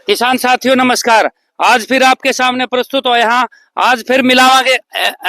किसान साथियों नमस्कार। आज फिर आपके सामने प्रस्तुत हो यहाँ। आज फिर मिलावांगे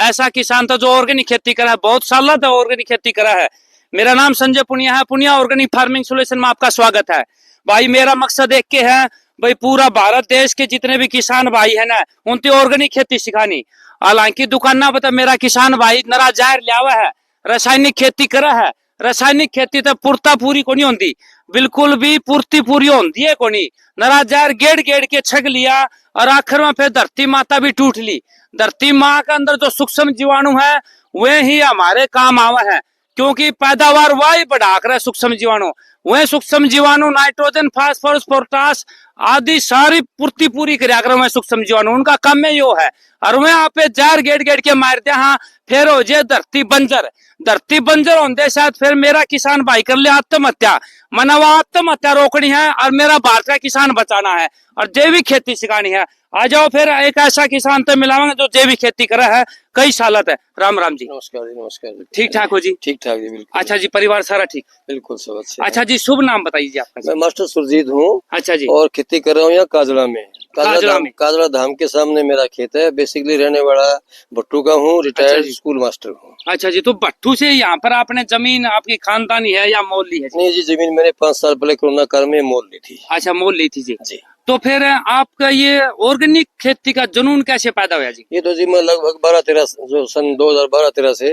ऐसा किसान था जो ऑर्गेनिक खेती करा है, बहुत साल था ऑर्गेनिक खेती करा है। मेरा नाम संजय पुनिया है, पुनिया ऑर्गेनिक फार्मिंग सोल्यूशन में आपका स्वागत है। भाई मेरा मकसद एक के है भाई, पूरा भारत देश के जितने भी किसान भाई है ना, उनकी ऑर्गेनिक खेती सिखानी। हालांकि दुकाना बता मेरा किसान भाई नरा जाहिर लिया है, रासायनिक खेती करा है। रासायनिक खेती तो पूर्ता पूरी को नहीं होती, बिल्कुल भी पूर्ति पूरी होती है को नहीं। नरा जार गेड़ गेड़ के छक लिया और आखिर में फिर धरती माता भी टूट ली। धरती माँ के अंदर जो सूक्ष्म जीवाणु है वे ही हमारे काम आवा है, क्योंकि पैदावार वही बढ़ा कर सूक्ष्म जीवाणु। वह सूक्ष्म जीवाणु नाइट्रोजन, फास्फोरस, पोटास आदि सारी पूर्ति पूरी कर सूक्ष्म जीवाणु, उनका काम में यो है। और वह आप जार गेड़ गेड़ के मारते हाँ, फिर हो जाए धरती बंजर। धरती बंजर होने साथ फिर मेरा किसान भाई कर ले आत्महत्या। मना वो आत्महत्या रोकनी है और मेरा भारत का किसान बचाना है और जैविक खेती सिखानी है। आ जाओ फिर एक ऐसा किसान तो मिलावांगे जो जैविक खेती करा है कई साल है। राम राम जी। नमस्कार जी। नमस्कार जी। ठीक ठाक हो जी? ठीक ठाक जी, बिल्कुल। अच्छा जी, परिवार सारा ठीक? बिल्कुल सब अच्छे। अच्छा जी, शुभ नाम बताइए जी आपका? मैं मास्टर सुरजीत हूँ। अच्छा जी। और खेती कर रहा हूँ यहाँ काजड़ा में। काजड़ा में? काजड़ा धाम के सामने मेरा खेत है। बेसिकली रहने वाला भट्टू का हूँ, रिटायर्ड स्कूल मास्टर हूँ। अच्छा जी, तो भट्टू से यहाँ पर आपने जमीन आपकी खानदानी है या मोल ली है? नहीं जी, जमीन मैंने 5 साल पहले कोरोना काल में मोल ली थी। अच्छा, मोल ली थी जी। जी। तो फिर आपका ये ऑर्गेनिक खेती का जुनून कैसे पैदा हुआ जी? ये तो जी मैं लगभग 12-13 जो सन 2012-13 से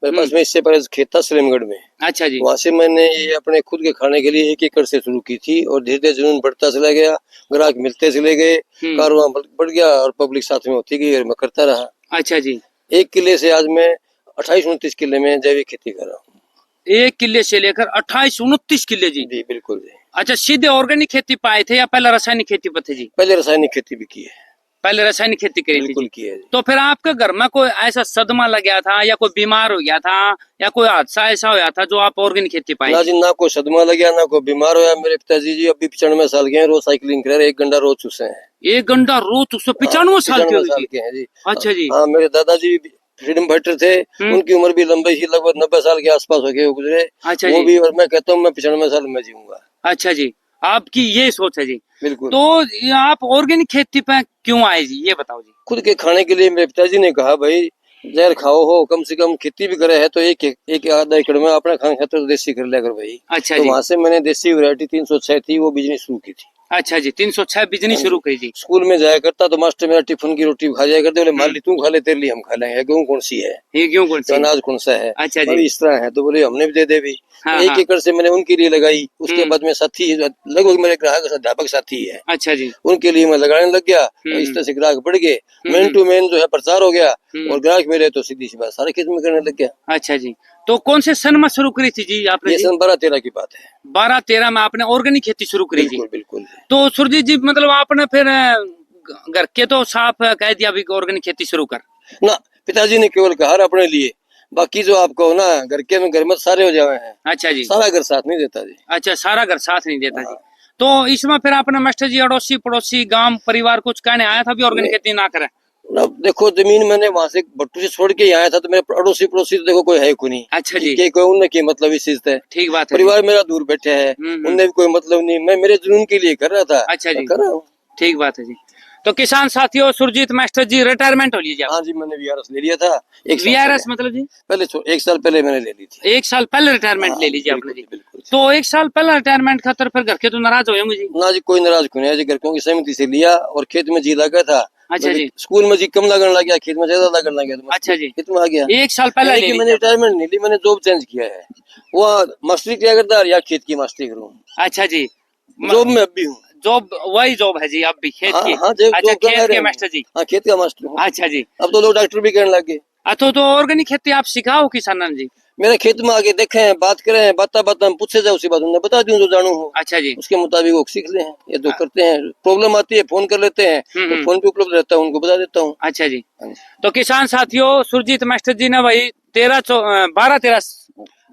मेरे पास में, इससे पहले खेत था सलीमगढ़ में। अच्छा जी। वहाँ से मैंने ये अपने खुद के खाने के लिए 1 एकड़ से शुरू की थी और धीरे धीरे जुनून बढ़ता चला गया। ग्राहक मिलते चले गए, कारोबार बढ़ गया और पब्लिक साथ में होती गई और मैं करता रहा। अच्छा जी। 1 किले से आज मैं 28-29 किले में जैविक खेती कर रहा हूँ। 1 किले से लेकर 28-29 किले जी? जी बिल्कुल जी। अच्छा, सीधे ऑर्गेनिक खेती पाए थे या पहले रासायनिक खेती पर थे जी? पहले रासायनिक खेती भी की है। पहले रासायनिक खेती करी थी बिल्कुल जी। की है जी। तो फिर आपके घर में कोई ऐसा सदमा लग गया था या कोई बीमार हो गया था या कोई हादसा ऐसा होया था जो आप ऑर्गेनिक खेती पाए? ना जी, ना कोई सदमा लग गया, ना कोई बीमार होया। मेरे पिताजी जी अभी 95 साल के हैं, रोज साइकिलिंग कर रहे हैं, 1 घंटा रोज चूसे हैं। 1 घंटा रोज? 95 साल के हो साल जी? के हैं जी। अच्छा जी। हाँ, मेरे दादाजी फ्रीडम फाइटर थे। उनकी उम्र भी लंबी ही, लगभग 90 साल के आसपास हो गए गुजरे। अच्छा वो जी। भी, और मैं कहता हूँ मैं 95 साल में जीऊंगा। अच्छा जी, आपकी ये सोच है जी। बिल्कुल। तो ये आप ऑर्गेनिक खेती पे क्यों आए जी, ये बताओ जी। खुद के खाने के लिए मेरे पिताजी ने कहा भाई जहर खाओ हो, कम से कम खेती भी करे है तो एक आधा एकड़ में अपना खाना खाते तो देसी कर लिया कर भाई। अच्छा तो जी। वहां से मैंने देसी वैरायटी 306 थी, वो बिजनेस शुरू की थी। अच्छा जी, 306 बिजनेस शुरू करी जी। स्कूल में जाया करता तो मास्टर मेरा टिफिन की रोटी खा जाया करते, बोले माली तू खा ले, तेरे लिए हम खा लेंगे। गेहूं कौन सी है, ये क्यों कौन सी? अनाज कौन सा है? अच्छा जी। अभी इस तरह है तो बोले हमने भी दे दे भी। हाँ, 1 हाँ। एकड़ से मैंने उनके लिए लगाई। उसके बाद में साथी, लगभग मेरे ग्राहक अध्यापक साथी है, अच्छा जी। उनके लिए मैं लगाने लग गया। और इस तरह से ग्राहक बढ़ गए, मेन टू मेन जो है प्रचार हो गया और ग्राहक मिले तो सीधी सी बात सारे खेत में करने लग गया। अच्छा जी, तो कौन से सन में शुरू करी थी जी आपने? ये सन 12-13 की बात है। 12-13 में आपने ऑर्गेनिक खेती शुरू करी जी? बिल्कुल बिल्कुल। तो सुरजीत जी, मतलब आपने फिर घर के तो साफ कह दिया भी ऑर्गेनिक खेती शुरू कर? ना, पिताजी ने केवल कहा अपने लिए, बाकी जो आप कहो ना घर में सारे हो जावे हैं। अच्छा जी। सारा घर साथ नहीं देता जी। अच्छा, सारा घर साथ नहीं देता जी। तो इसमें फिर आपने मास्टर जी अड़ोसी पड़ोसी गांव परिवार कुछ कहने आया था भी ऑर्गेनिक खेती ना करे? अब देखो, जमीन मैंने वहां से भट्टू से छोड़ के आया था तो मेरे अड़ोसी पड़ोसी तो देखो कोई है कोई नहीं। अच्छा जी। कोई उनने की मतलब इस चीज है। ठीक बात है। परिवार मेरा दूर बैठे है, उनने भी कोई मतलब नहीं। मैं मेरे जुनून के लिए कर रहा था। अच्छा जी, कर रहा हूँ। ठीक बात है जी। तो किसान साथियों, सुरजीत मास्टर जी रिटायरमेंट हो लीजिए। हाँ जी, मैंने वीआरएस ले लिया था। वीआरएस मतलब जी? पहले 1 साल पहले मैंने ले ली थी। 1 साल पहले रिटायरमेंट ले लीजिए आपने जी? तो 1 साल पहले रिटायरमेंट खातर फिर घर के तो नाराज होंगे जी? ना जी, कोई नाराज क्यों नहीं है, घर की सहमति से लिया और खेत में जी लगा था। अच्छा जी। स्कूल में जी कम लगने लग गया, खेत में ज्यादा लगने लग गया तो अच्छा जी, खेत में आ गया। 1 साल पहले ले मैंने रिटायरमेंट नहीं ली, मैंने जॉब चेंज किया है। वो मास्टरी किया करता या खेत की मास्टरी करूँ। अच्छा जी, जॉब में अब भी हूँ। जॉब वही जॉब है जी अब भी खेत की? हाँ, अच्छा, खेत के मास्टर जी? हाँ, खेत का मास्टर हूँ। अच्छा जी। अब तो लोग डॉक्टर भी कहने लगे। अच्छा, तो ऑर्गेनिक खेती आप सिखाओ किसानन जी? मेरे खेत में आके देखें, बात करें, बात हम पूछे जाए, उसी बात उन्हें बता दूं जो जानू हो। अच्छा जी। उसके मुताबिक वो सीख ले। ये तो करते हैं, प्रॉब्लम आती है फोन कर लेते हैं तो फोन पे उपलब्ध रहता है, उनको बता देता हूँ। अच्छा जी। तो किसान साथियों, सुरजीत मास्टर जी ने वही 12-13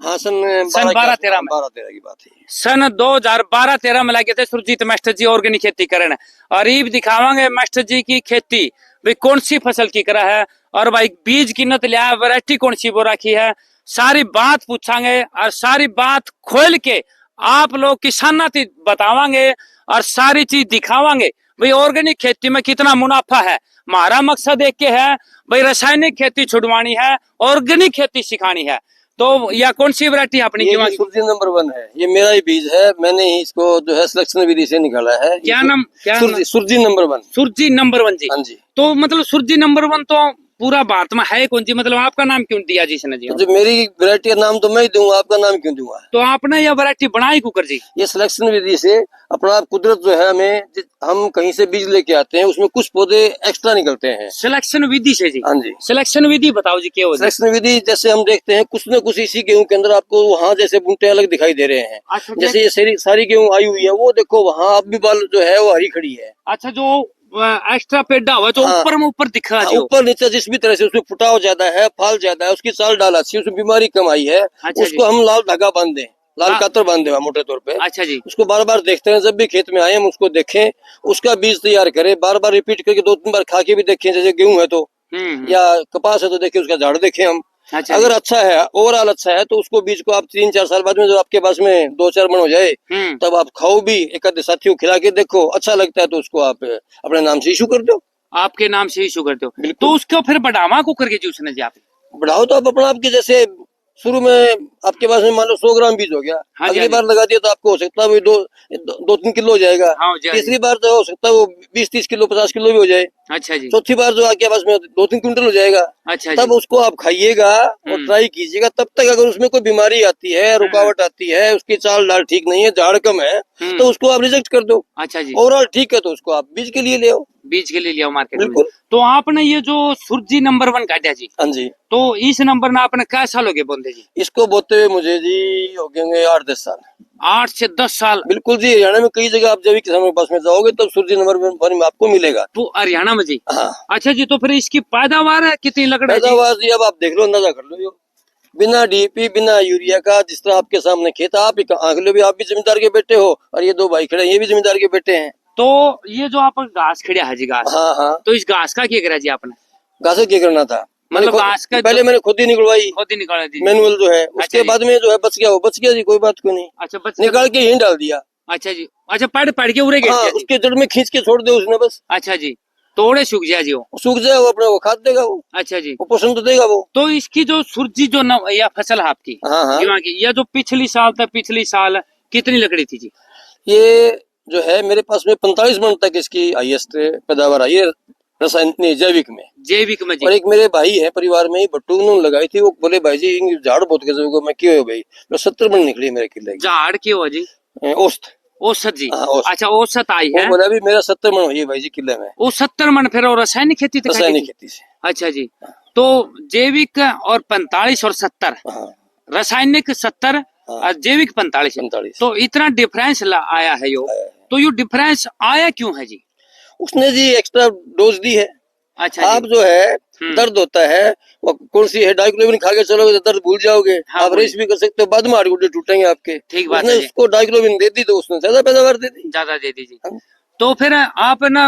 हाँ, सन 12-13 में, 12-13 की बात है। सन 2012-13 में लगे थे सुरजीत मास्टर जी ऑर्गेनिक खेती करने। और ये दिखावांगे मास्टर जी की खेती भाई कौन सी फसल की करा है और भाई बीज किन्नत लिया, वैरायटी कौन सी बो रखी है, सारी बात पूछांगे और सारी बात खोल के आप लोग किसाना बतावांगे और सारी चीज दिखावांगे। भाई ऑर्गेनिक खेती में कितना मुनाफा है, हमारा मकसद एक के है भाई रासायनिक खेती छुड़वानी है, ऑर्गेनिक खेती सिखानी है। तो यह कौन सी वैरायटी अपनी ये सुरजी नंबर 1 है, ये मेरा ही बीज है, मैंने ही इसको जो है सिलेक्शन विधि से निकाला है। क्या नाम, क्या सुरजी नंबर 1। सुरजी नंबर 1 जी। हाँ जी। तो मतलब सुरजी नंबर 1 तो पूरा भारत में है कौन सी, मतलब आपका नाम क्यों दिया जी इसने जी? जो मेरी वैरायटी का नाम तो मैं ही दूंगा, आपका नाम क्यों दूंगा? तो आपने यह वैरायटी बनाई कुकर जी? ये सिलेक्शन विधि से अपना कुदरत जो है, हम कहीं से बीज लेके आते हैं, उसमें कुछ पौधे एक्स्ट्रा निकलते हैं। सिलेक्शन विधि से जी? हाँ जी। सिलेक्शन विधि बताओ जी क्या होती है? सिलेक्शन विधि जैसे हम देखते हैं कुछ न कुछ इसी गेहूं के अंदर आपको वहाँ जैसे बूटे अलग दिखाई दे रहे हैं। अच्छा, जैसे ये सारी गेहूं आई हुई है, वो देखो वहाँ अब भी बाल जो है वो हरी खड़ी है। अच्छा, जो एक्स्ट्रा पेड़ा हुआ जो हाँ, ऊपर में ऊपर दिख रहा है, ऊपर नीचे जिस भी तरह से उसमें फुटाव ज्यादा है, फाल ज्यादा है, उसकी साल डाल अच्छी, उसमें बीमारी कम आई है। अच्छा उसको हम लाल धागा बांध दें, लाल कातर बांध दें मोटे तौर पे। अच्छा जी। उसको बार बार देखते हैं, जब भी खेत में आए हम उसको देखें, उसका बीज तैयार करें, बार बार रिपीट करके 2-3 बार खा के भी देखें। जैसे गेहूं है तो या कपास है तो देखें, उसका झाड़ देखें हम। अच्छा, अगर अच्छा है, ओवरऑल अच्छा है, तो उसको बीज को आप 3-4 साल बाद में जब आपके पास में 2-4 मन हो जाए, तब आप खाओ भी, एक आधे साथियों को खिला के देखो, अच्छा लगता है तो उसको आप अपने नाम से इशू कर दो। आपके नाम से इशू कर दो। तो उसको फिर बढ़ावा को करके जी उसने जी आप बढ़ाओ तो आप अपना, आपके जैसे शुरू में आपके पास में मान लो 100 ग्राम बीज हो गया, हाँ अगली बार लगा दिया तो आपको हो सकता है वो 2-3 किलो हो जाएगा। हाँ, तीसरी बार तो हो सकता है वो 20-30 किलो 50 किलो भी हो जाए। अच्छा जी। चौथी बार जो आपके पास में 2-3 क्विंटल हो जाएगा। अच्छा तब उसको आप खाइएगा और ट्राई कीजिएगा। तब तक अगर उसमें कोई बीमारी आती है, रुकावट आती है, उसकी चाल डाल ठीक नहीं है, झाड़ कम है, तो उसको आप रिजेक्ट कर दो। अच्छा जी। ओवरऑल ठीक है तो उसको आप बीज के लिए ले आओ। बीज के लिए लिया मार्केट में। तो आपने ये जो सुरजी नंबर 1 काटा जी, हाँ जी, तो इस नंबर में आपने क्या साल हो गए बोलते जी? इसको बोते हुए मुझे जी हो गए 8-10 साल। 8 से 10 साल? बिल्कुल जी। हरियाणा में कई जगह आप जैविक किसान के पास में जाओगे तब सुरजी नंबर 1 में आपको मिलेगा। तो हरियाणा में जी? हाँ। अच्छा जी। तो फिर इसकी पैदावार है कितनी लग रही है? पैदावार जी अब आप देख लो, अंदाजा कर लो। जो बिना डीपी बिना यूरिया का, जिस तरह आपके सामने खेत, आप आंख लो भी, आप भी जमींदार के बेटे हो और ये 2 भाई खड़े हैं, ये भी जमींदार के बेटे हैं। तो ये जो आप घास खड़िया है जी, घास, हाँ हाँ, तो इस घास का क्या करा जी आपने? घास क्या करना था, मतलब घास का पहले मैंने खुद ही निकलवाई, खुद ही निकाला दी मैनुअल जो है। उसके बाद में जो है बच गया, वो बच गया जी, कोई बात क्यों नहीं। अच्छा, बच निकाल के ही डाल दिया। अच्छा जी। अच्छा, पढ़ के उड़े हाँ, उसके जड़ में खींच के छोड़ दे उसने बस। अच्छा जी। तोड़े सूख जाए जी, वो सूख जाए, वो अपने वो खाद देगा वो। अच्छा जी। वो पोषण तो देगा वो। तो इसकी जो सुरजी जो या फसल है आपकी, हाँ हाँ, की, या जो पिछली साल कितनी लकड़ी थी जी? ये जो है मेरे पास में 45 मन तक इसकी हाईएस्ट पैदावार आई है रासायनिक जैविक में जी। और एक मेरे भाई है परिवार में ही, भट्टू, उन्होंने लगाई थी। वो बोले भाई जी झाड़ बहुत कैसे होगा, मैं क्यों भाई, 70 मन निकली मेरे किले की। झाड़ क्यों है जी? औसत औसत जी। हाँ, औसत। अच्छा, औसत आई है। वो बोला भी मेरा 70 मन हुई भाई जी किले में। वो 70 मन फिर और रासायनिक खेती से? रासायनिक खेती से। अच्छा जी। तो जैविक और 45 और 70, रासायनिक 70 और जैविक 45। तो इतना डिफरेंस आया है यो। तो ये डिफरेंस आया क्यों है जी? उसने जी एक्स्ट्रा डोज दी है। अच्छा, आप जो है दर्द होता है, वो कौन सी है, डाइक्लोविन खा के चलोगे तो दर्द भूल जाओगे। हाँ, आप रेस भी कर सकते हो, बाद में हाथ गोडे टूटेंगे आपके। ठीक बात उसने है। उसको डाइक्लोविन दे दी तो उसने ज्यादा पैदावार दे दी, ज्यादा दे दी जी। तो फिर आप ना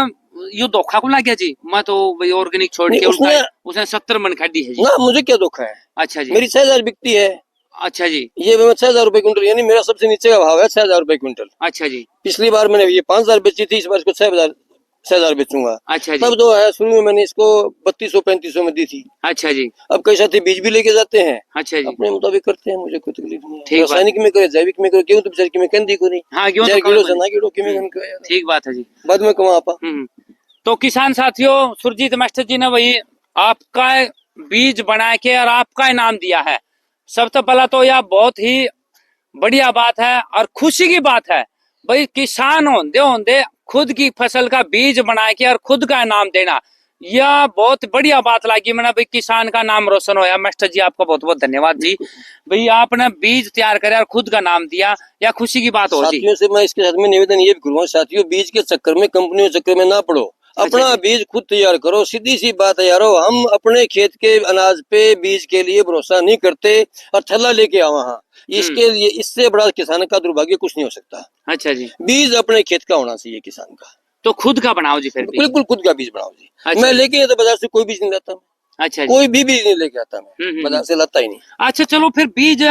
यो धोखा को लग गया जी, मैं तो भाई ऑर्गेनिक छोड़ के उसने 70 मन खादी है जी ना। मुझे क्या धोखा है? अच्छा जी। मेरी 6000 बिकती है। अच्छा जी। ये 6000 रुपए क्विंटल, यानी मेरा सबसे नीचे का भाव है 6000 रुपए क्विंटल। अच्छा जी। पिछली बार मैंने ये 5000 बेची थी, इस बार इसको 6000 बेचूंगा। अच्छा जी। तब जो है शुरू में मैंने इसको 3200-3500 में दी थी। अच्छा जी। अब कई साथी बीज भी लेके जाते हैं। अच्छा जी। अपने मुताबिक करते हैं, मुझे कोई तकलीफ नहीं है। रासायनिक में करे, जैविक में करे, गेहूं तो बेचारी में कहती को नहीं। हाँ, गेहूं ठीक बात है जी। बाद में कमा आपा। तो किसान साथियों, सुरजीत मास्टर जी ने वही आपका बीज बना के और आपका इनाम दिया है। सबसे पहला तो यह बहुत ही बढ़िया बात है और खुशी की बात है भाई, किसान होंदे खुद की फसल का बीज बना के और खुद का इनाम देना, यह बहुत बढ़िया बात लगी मैंने भाई। किसान का नाम रोशन होया। मास्टर जी आपका बहुत बहुत धन्यवाद जी। भाई आपने बीज तैयार करे और खुद का नाम दिया, या खुशी की बात हो जी। साथियों से मैं इसके साथ में निवेदन ये भी करूंगा, साथियों बीज के चक्कर में, कंपनियों के चक्कर में ना पड़ो, अपना बीज खुद तैयार करो। सीधी सी बात है यारो, हम अपने खेत के अनाज पे बीज के लिए भरोसा नहीं करते और थैला लेके आओ वहाँ। इसके लिए इससे बड़ा किसान का दुर्भाग्य कुछ नहीं हो सकता। अच्छा जी। बीज अपने खेत का होना चाहिए किसान का, तो खुद का बनाओ जी फिर। बिल्कुल खुद का बीज बनाओ जी। मैं लेके तो बाजार से कोई बीज नहीं लाता। अच्छा जी। कोई भी बीज नहीं लेके आता मैं, बाजार से लाता ही नहीं। अच्छा चलो फिर बीज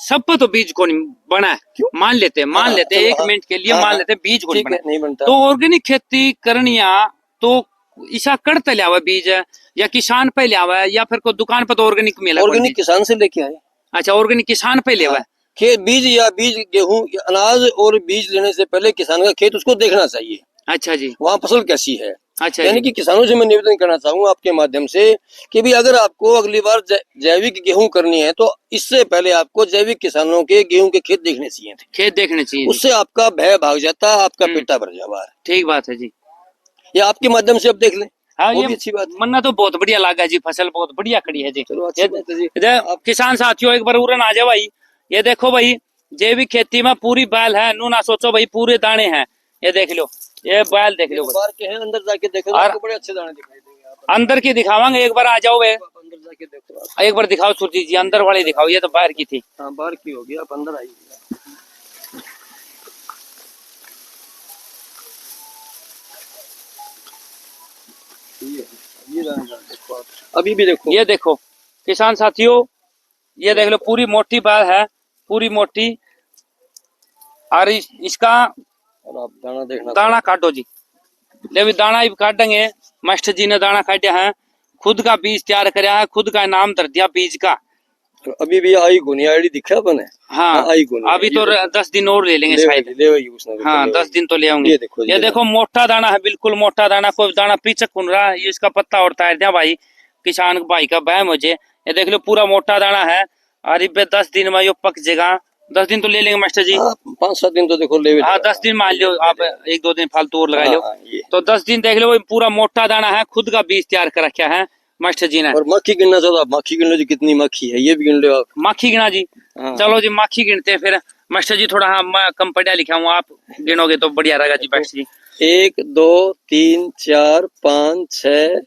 सब पर तो बीज को नहीं बना है, क्यों? मान लेते हैं, मान हाँ, लेते हैं, चलो, एक हाँ, मिनट के लिए हाँ, मान हाँ, लेते हैं बीज को नहीं ठीक बना है, नहीं बनता। तो ऑर्गेनिक खेती करनिया तो ईसा कड़ते लिया बीज है या किसान पे लिया हुआ है या फिर कोई दुकान पर तो ऑर्गेनिक मिला कोई ऑर्गेनिक बीज? किसान से लेके आए। अच्छा ऑर्गेनिक किसान पे लिया हुआ है। खेत बीज या बीज गेहूं या अनाज और बीज लेने से पहले किसान का खेत उसको देखना चाहिए, अच्छा जी। वहाँ फसल कैसी है। अच्छा यानी जी। कि किसानों से मैं निवेदन करना चाहूंगा आपके माध्यम से कि भी अगर आपको अगली बार जैविक गेहूं करनी है तो इससे पहले आपको जैविक किसानों के गेहूं के खेत देखने चाहिए थे। खेत देखने चाहिए जी। उससे आपका भय भाग जाता, आपका पेटा भर जाता। ठीक बात है जी। या आपके माध्यम से अब देख लें, हाँ वो ये भी अच्छी बात है। मन्ना तो बहुत बढ़िया लगा जी, फसल बहुत बढ़िया खड़ी है जी। चलो अच्छी बात है जी। आप किसान साथियों एक बार उड़न आ जाओ भाई, ये देखो भाई जैविक खेती में पूरी बैल है, नू ना सोचो भाई पूरे दाने हैं, ये देख लो, ये बैल देख लो बाहर के हैं, अंदर जाके देखो तो और आपको बड़े अच्छे दाने दिखाई देंगे। आप अंदर की दिखावांगे, एक बार आ जाओ वे, अंदर जाके देखो आप। एक बार दिखाओ सुरजीत जी, अंदर वाली दिखाओ, ये तो बाहर की थी। हाँ बाहर की होगी, आप अंदर आइए। ये दाने देखो आप, अभी भी देखो, ये देखो किसान साथियों, ये देख लो पूरी मोटी बैल है, पूरी मोटी, और इसका और आप दाना देखना। दाना काटो जी, ले भी दाना ही काटेंगे। मास्टर जी ने दाना काटा है, खुद का बीज तैयार कराया है, खुद का नाम धर दिया बीज का। तो अभी भी आई गुनी आईडी दिखा बने। हाँ आई गुनी अभी तो 10 दिन और ले लेंगे शायद। ले वही उसने हाँ 10 दिन तो ले आऊंगे। ये देखो मोटा दाना है, बिल्कुल मोटा दाना, कोई दाना पीछे खुन रहा है, ये इसका पत्ता और तार दिया भाई, किसान भाई का बह मुझे। ये देख लो पूरा मोटा दाना है, और इबे 10 दिन में ये पक जाएगा। 10 दिन तो ले लेंगे मास्टर जी। 5-7 दिन तो देखो ले। हाँ 10 दिन मान लो आप, 1-2 दिन फालतू और लगा लो, तो 10 दिन देख लो, पूरा मोटा दाना है, खुद का बीज तैयार कर रखा है मास्टर जी ने। और मक्खी गिनना चाहो तो आप मक्खी गिन लो जी, कितनी मक्खी है ये भी गिन लो आप। मक्खी गिना जी। चलो जी मक्खी गिनते हैं फिर मास्टर जी, थोड़ा हाँ मैं कम पढ़ा लिखा हूँ, आप गिनोगे तो बढ़िया रहेगा जी मास्टर जी। 1 2 3 4 5 6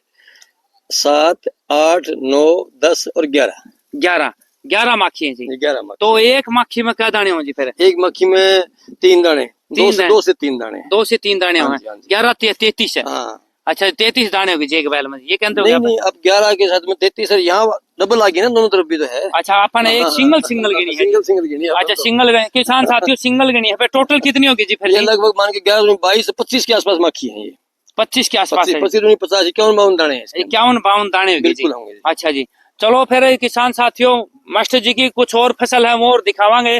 7 8 9 10 और 11 11 मक्खी है जी। 11 मक्खी। तो एक मक्खी में क्या दाने हो जी फिर? एक मक्खी में 3 दाने, 2 से 3 दाने, 2 से 3 दाने हो। 11 33 है। हाँ अच्छा 33 दाने होगी जी एक बैल में, ये कहते हो नहीं नहीं, अब 11 के साथ में 33 है, यहाँ डबल आ गई ना, दोनों तरफ भी तो है। अच्छा अपन एक सिंगल गिनी है। सिंगल गिनी है। अच्छा सिंगल गणी, किसान साथियों सिंगल गिनी है, फिर टोटल कितनी होगी जी फिर? ये लगभग मान के 11 22 से 25 के आसपास मक्खी है ये। 25 के आसपास है। 25 50 51 दाने हैं, 51 दाने होगी जी। होंगे। अच्छा जी चलो फिर किसान साथियों, मास्टर जी की कुछ और फसल है वो और दिखावांगे,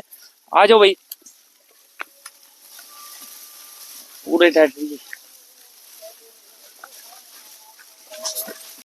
आ जाओ भाई पूरे टाइट।